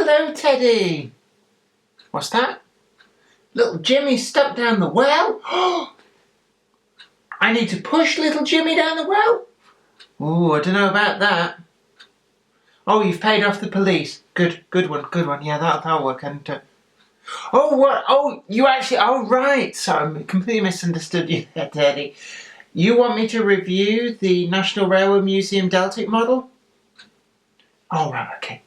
Hello, Teddy. What's that? Little Jimmy stuck down the well? I need to push little Jimmy down the well? Oh, I don't know about that. Oh, you've paid off the police. Good one. Yeah, that'll work. And oh, what? Oh, you actually. Oh, right. So I completely misunderstood you there, Teddy. You want me to review the National Railway Museum Deltic model? Oh, right. Okay.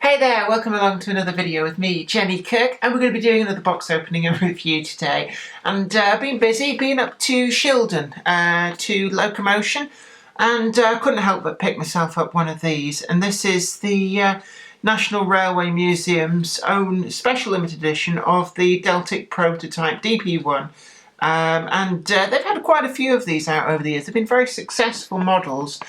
Hey there, welcome along to another video with me, Jenny Kirk, and we're going to be doing another box opening and review today. And I've been busy, been up to Shildon to locomotion, and I couldn't help but pick myself up one of these. And this is the National Railway Museum's own special limited edition of the Deltic prototype DP1. And they've had quite a few of these out over the years. They've been very successful models.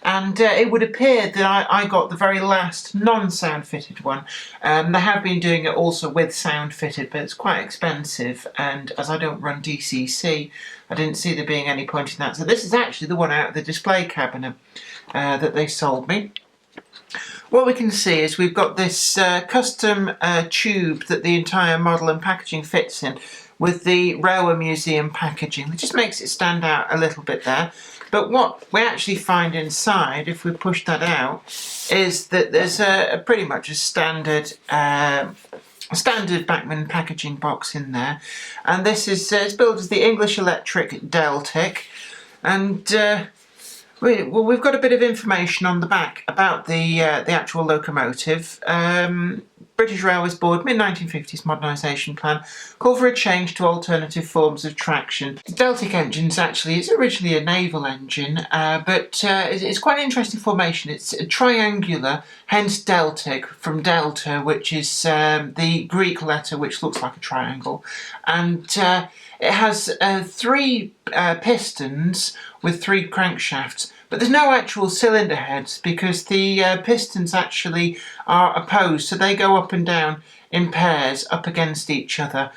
And it would appear that I got the very last non-sound fitted one. They have been doing it also with sound fitted, but it's quite expensive, and as I don't run DCC, I didn't see there being any point in that. So this is actually the one out of the display cabinet that they sold me. What we can see is we've got this custom tube that the entire model and packaging fits in, with the Railway Museum packaging. It just makes it stand out a little bit there. But what we actually find inside, if we push that out, is that there's a pretty much a standard Bachmann packaging box in there. And this is it's billed as the English Electric Deltic. And we've got a bit of information on the back about the actual locomotive. British Railways Board mid-1950s modernisation plan called for a change to alternative forms of traction. The Deltic engine's actually, it's originally a naval engine, but it's quite an interesting formation. It's triangular, hence Deltic, from Delta, which is the Greek letter which looks like a triangle. And it has 3 pistons with 3 crankshafts, but there's no actual cylinder heads because the pistons actually are opposed, so they go up and down in pairs up against each other,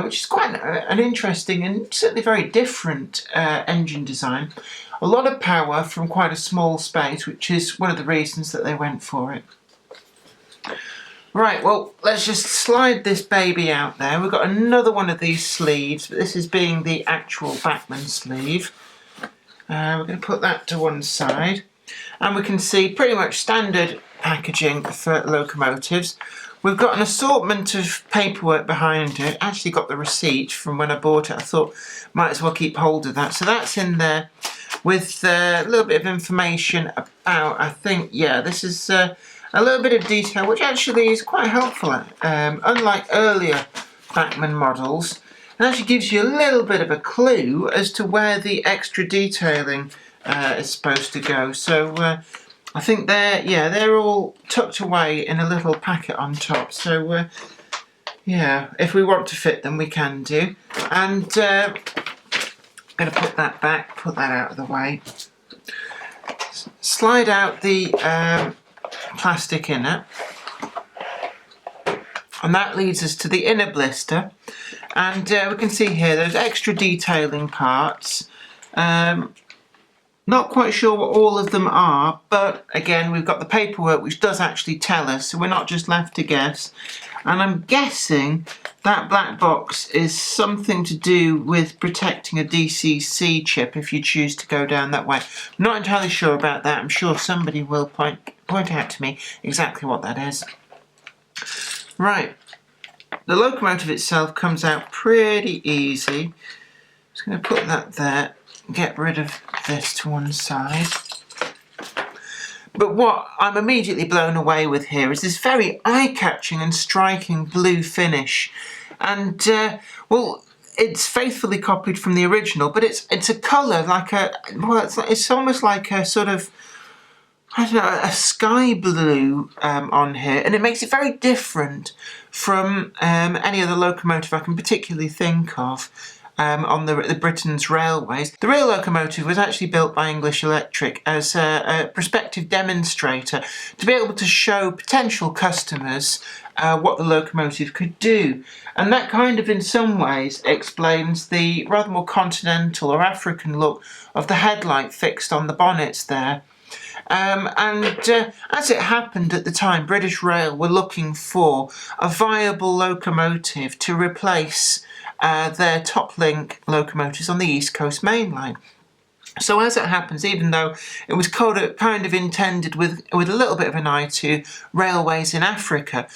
which is quite an interesting and certainly very different engine design. A lot of power from quite a small space, which is one of the reasons that they went for it. Right, well, let's just slide this baby out there. We've got another one of these sleeves, but this is being the actual Bachmann sleeve. We're going to put that to one side. And we can see pretty much standard packaging for locomotives. We've got an assortment of paperwork behind it. Actually got the receipt from when I bought it. I thought might as well keep hold of that. So that's in there with a little bit of information about, I think, yeah, this is a little bit of detail, which actually is quite helpful. Unlike earlier Bachmann models, it actually gives you a little bit of a clue as to where the extra detailing is supposed to go. So I think they're all tucked away in a little packet on top. So yeah, if we want to fit them, we can do. And I'm going to put that back, put that out of the way. Slide out the plastic inner, and that leads us to the inner blister. And we can see here there's extra detailing parts. Not quite sure what all of them are, but again we've got the paperwork which does actually tell us, so we're not just left to guess. And I'm guessing that black box is something to do with protecting a DCC chip if you choose to go down that way. I'm not entirely sure about that. I'm sure somebody will point out to me exactly what that is. Right. The locomotive itself comes out pretty easy. Just going to put that there, get rid of this to one side. But what I'm immediately blown away with here is this very eye-catching and striking blue finish. And, well, it's faithfully copied from the original, but it's a colour like a, well, it's almost like a sort of, I don't know, a sky blue on here, and it makes it very different from any other locomotive I can particularly think of. on the Britain's railways. The real locomotive was actually built by English Electric as a prospective demonstrator to be able to show potential customers what the locomotive could do. And that kind of in some ways explains the rather more continental or African look of the headlight fixed on the bonnets there. As it happened at the time, British Rail were looking for a viable locomotive to replace their top link locomotives on the East Coast Main Line. So as it happens, even though it was kind of intended with a little bit of an eye to railways in Africa,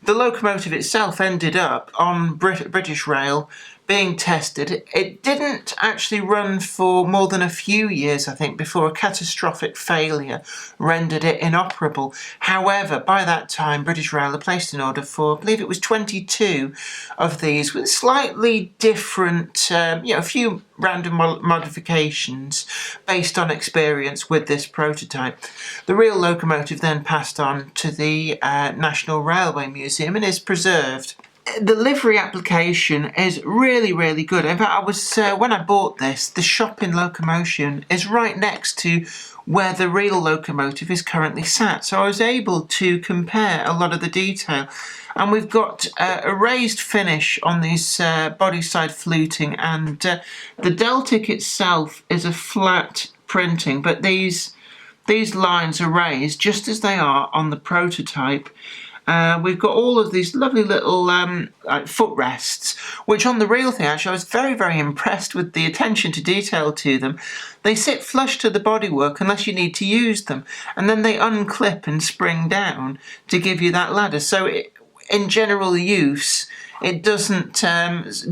the locomotive itself ended up on British Rail being tested. It didn't actually run for more than a few years, I think, before a catastrophic failure rendered it inoperable. However, by that time, British Rail had placed an order for, I believe it was 22 of these with slightly different, a few random modifications based on experience with this prototype. The real locomotive then passed on to the National Railway Museum and is preserved. The livery application is really, really good. In fact, when I bought this, the shop in locomotion is right next to where the real locomotive is currently sat. So I was able to compare a lot of the detail. And we've got a raised finish on these body side fluting, and the Deltic itself is a flat printing, but these lines are raised just as they are on the prototype. We've got all of these lovely little footrests, which on the real thing, actually, I was very, very impressed with the attention to detail to them. They sit flush to the bodywork unless you need to use them, and then they unclip and spring down to give you that ladder. So in general use, it doesn't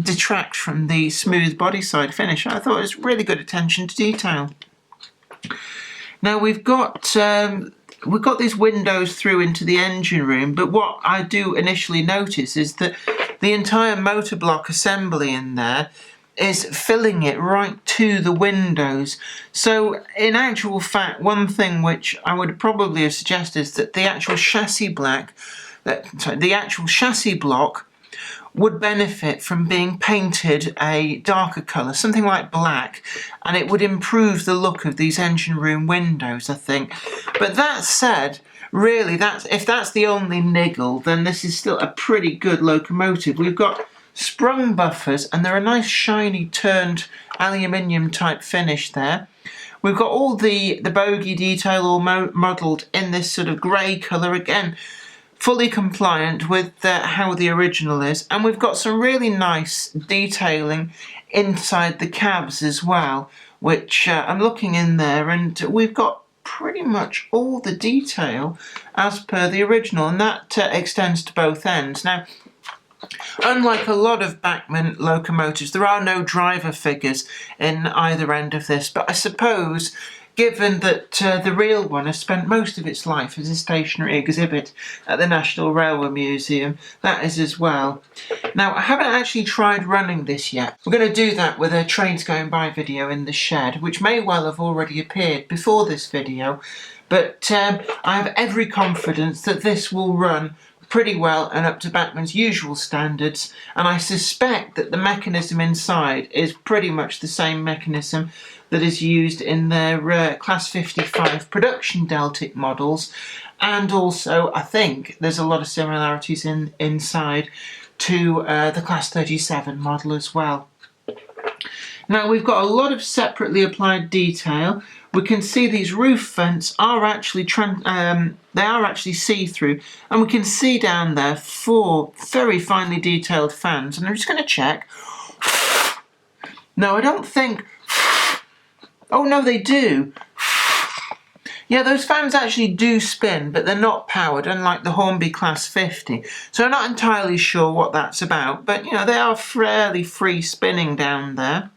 detract from the smooth body side finish. I thought it was really good attention to detail. Now we've got these windows through into the engine room, but what I do initially notice is that the entire motor block assembly in there is filling it right to the windows. So in actual fact, one thing which I would probably have suggested is that the actual chassis block would benefit from being painted a darker colour, something like black, and it would improve the look of these engine room windows, I think. But that said, really, if that's the only niggle, then this is still a pretty good locomotive. We've got sprung buffers, and they're a nice shiny turned aluminium type finish there. We've got all the bogie detail all modelled in this sort of grey colour again, fully compliant with how the original is, and we've got some really nice detailing inside the cabs as well, which I'm looking in there, and we've got pretty much all the detail as per the original, and that extends to both ends. Now, unlike a lot of Bachmann locomotives, there are no driver figures in either end of this, but I suppose given that the real one has spent most of its life as a stationary exhibit at the National Railway Museum, that is as well. Now, I haven't actually tried running this yet. We're going to do that with a trains going by video in the shed, which may well have already appeared before this video, but I have every confidence that this will run pretty well and up to Bachmann's usual standards, and I suspect that the mechanism inside is pretty much the same mechanism that is used in their Class 55 production Deltic models, and also I think there's a lot of similarities inside to the Class 37 model as well. Now we've got a lot of separately applied detail. We can see these roof vents are actually see-through, and we can see down there 4 very finely detailed fans, and I'm just going to check. No, I don't think. Oh no, they do. Yeah, those fans actually do spin, but they're not powered, unlike the Hornby Class 50. So I'm not entirely sure what that's about, but they are fairly free spinning down there.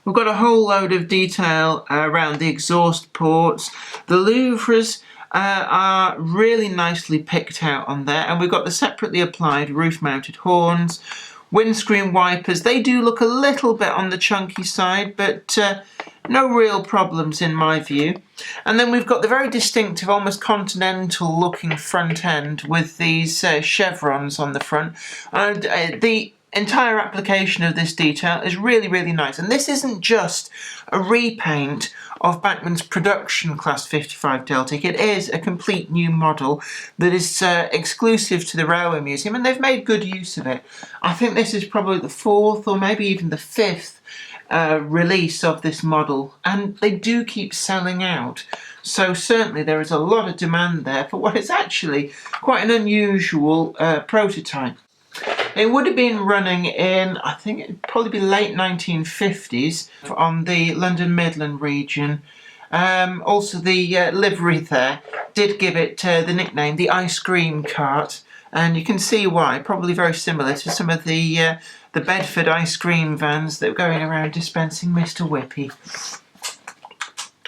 We've got a whole load of detail around the exhaust ports. The louvres are really nicely picked out on there, and we've got the separately applied roof-mounted horns. Windscreen wipers, they do look a little bit on the chunky side, but no real problems in my view. And then we've got the very distinctive, almost continental looking front end with these chevrons on the front. And the entire application of this detail is really, really nice. And this isn't just a repaint of Bachmann's production Class 55 Deltic. It is a complete new model that is exclusive to the Railway Museum, and they've made good use of it. I think this is probably the 4th or maybe even the 5th release of this model, and they do keep selling out. So certainly there is a lot of demand there for what is actually quite an unusual prototype. It would have been running in, I think it'd probably be late 1950s on the London Midland region. Also the livery there did give it the nickname the ice cream cart, and you can see why. Probably very similar to some of the Bedford ice cream vans that were going around dispensing Mr. Whippy.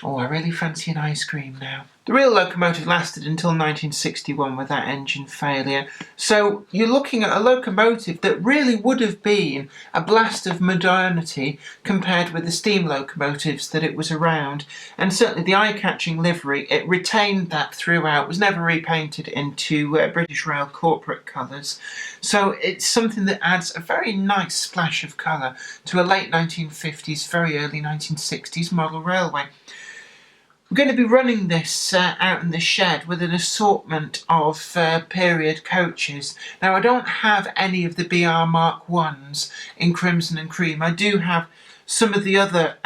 Oh, I really fancy an ice cream now. The real locomotive lasted until 1961 without engine failure. So you're looking at a locomotive that really would have been a blast of modernity compared with the steam locomotives that it was around. And certainly the eye-catching livery, it retained that throughout, was never repainted into British Rail corporate colours. So it's something that adds a very nice splash of colour to a late 1950s, very early 1960s model railway. We're going to be running this out in the shed with an assortment of period coaches. Now, I don't have any of the BR Mark 1s in crimson and cream. I do have some of the other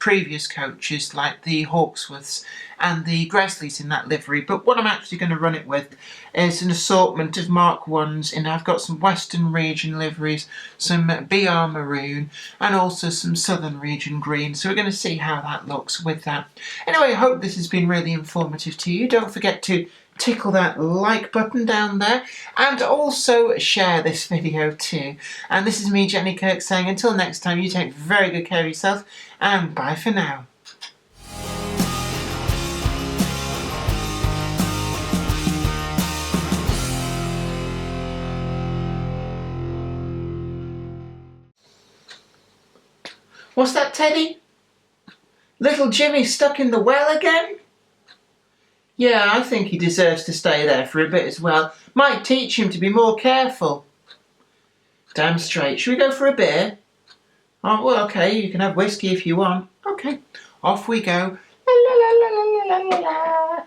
previous coaches like the Hawksworths and the Gresleys in that livery, but what I'm actually going to run it with is an assortment of Mark 1s, and I've got some Western Region liveries, some BR Maroon, and also some Southern Region Green, so we're going to see how that looks with that. Anyway, I hope this has been really informative to you. Don't forget to tickle that like button down there, and also share this video too. And this is me, Jenny Kirk, saying until next time, you take very good care of yourself, and bye for now. What's that, Teddy? Little Jimmy stuck in the well again? Yeah, I think he deserves to stay there for a bit as well. Might teach him to be more careful. Damn straight. Should we go for a beer? Oh, well, okay, you can have whiskey if you want. Okay, off we go. La, la, la, la, la, la, la.